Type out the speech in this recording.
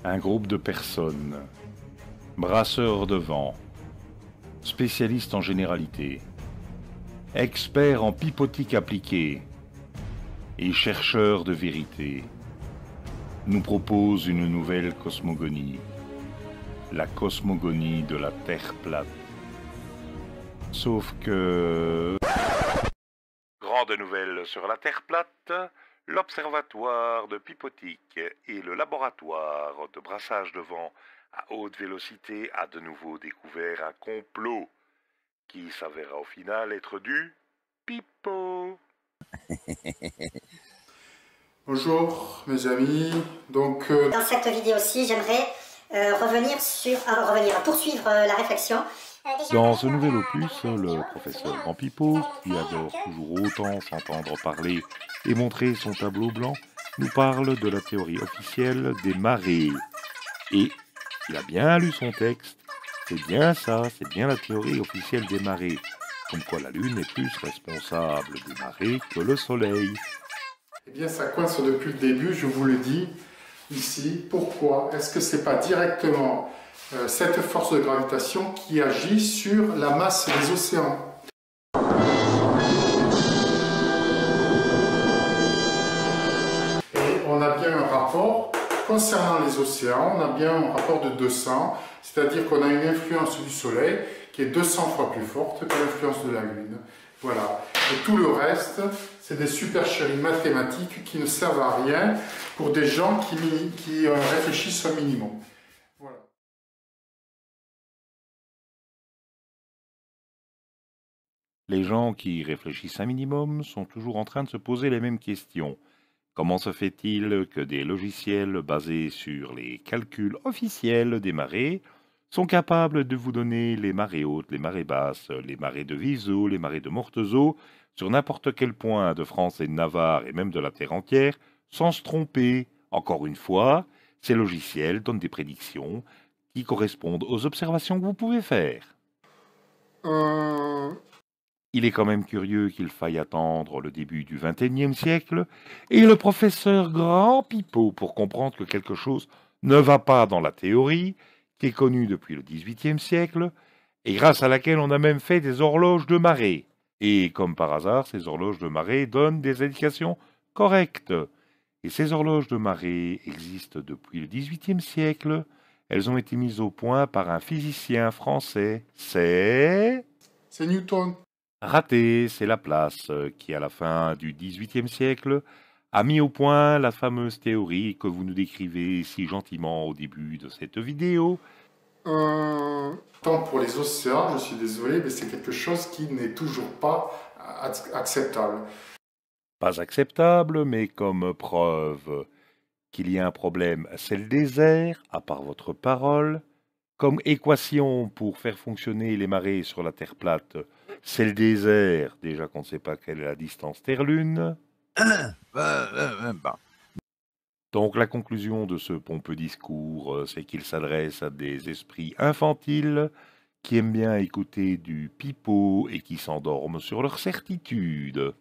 Un groupe de personnes, brasseurs de vent, spécialistes en généralité, experts en pipotique appliquée et chercheurs de vérité, nous proposent une nouvelle cosmogonie, la cosmogonie de la Terre plate. Sauf que... Grande nouvelle sur la Terre plate, l'Observatoire de pipotique et le laboratoire de brassage de vent à haute vélocité a de nouveau découvert un complot qui s'avéra au final être du pipeau. Bonjour mes amis, Dans cette vidéo-ci, j'aimerais poursuivre la réflexion. Dans ce nouvel opus, le professeur Grand Pipeau, qui adore toujours autant s'entendre parler et montrer son tableau blanc, nous parle de la théorie officielle des marées. Et il a bien lu son texte, c'est bien ça, c'est bien la théorie officielle des marées, comme quoi la Lune est plus responsable des marées que le Soleil. eh bien ça coince depuis le début, je vous le dis ici. Pourquoi? Est-ce que c'est pas directement cette force de gravitation qui agit sur la masse des océans? Et on a bien un rapport concernant les océans, on a bien un rapport de 200, c'est-à-dire qu'on a une influence du Soleil qui est 200 fois plus forte que l'influence de la Lune. Voilà. Et tout le reste, c'est des supercheries mathématiques qui ne servent à rien pour des gens qui réfléchissent au minimum. Voilà. Les gens qui réfléchissent un minimum sont toujours en train de se poser les mêmes questions. Comment se fait-il que des logiciels basés sur les calculs officiels des marées sont capables de vous donner les marées hautes, les marées basses, les marées de vives eaux, les marées de mortes eaux, sur n'importe quel point de France et de Navarre et même de la Terre entière, sans se tromper? Encore une fois, ces logiciels donnent des prédictions qui correspondent aux observations que vous pouvez faire. Il est quand même curieux qu'il faille attendre le début du XXIe siècle et le professeur Grand Pipeau pour comprendre que quelque chose ne va pas dans la théorie, qui est connue depuis le XVIIIe siècle, et grâce à laquelle on a même fait des horloges de marée. Et comme par hasard, ces horloges de marée donnent des indications correctes. Et ces horloges de marée existent depuis le XVIIIe siècle. Elles ont été mises au point par un physicien français. C'est Newton. raté, c'est Laplace qui, à la fin du XVIIIe siècle, a mis au point la fameuse théorie que vous nous décrivez si gentiment au début de cette vidéo. Tant pour les océans, je suis désolé, mais c'est quelque chose qui n'est toujours pas acceptable. Pas acceptable, mais comme preuve qu'il y a un problème, c'est le désert, à part votre parole. Comme équation pour faire fonctionner les marées sur la Terre plate, c'est le désert, déjà qu'on ne sait pas quelle est la distance Terre-Lune. Donc la conclusion de ce pompeux discours, c'est qu'il s'adresse à des esprits infantiles qui aiment bien écouter du pipeau et qui s'endorment sur leur certitude.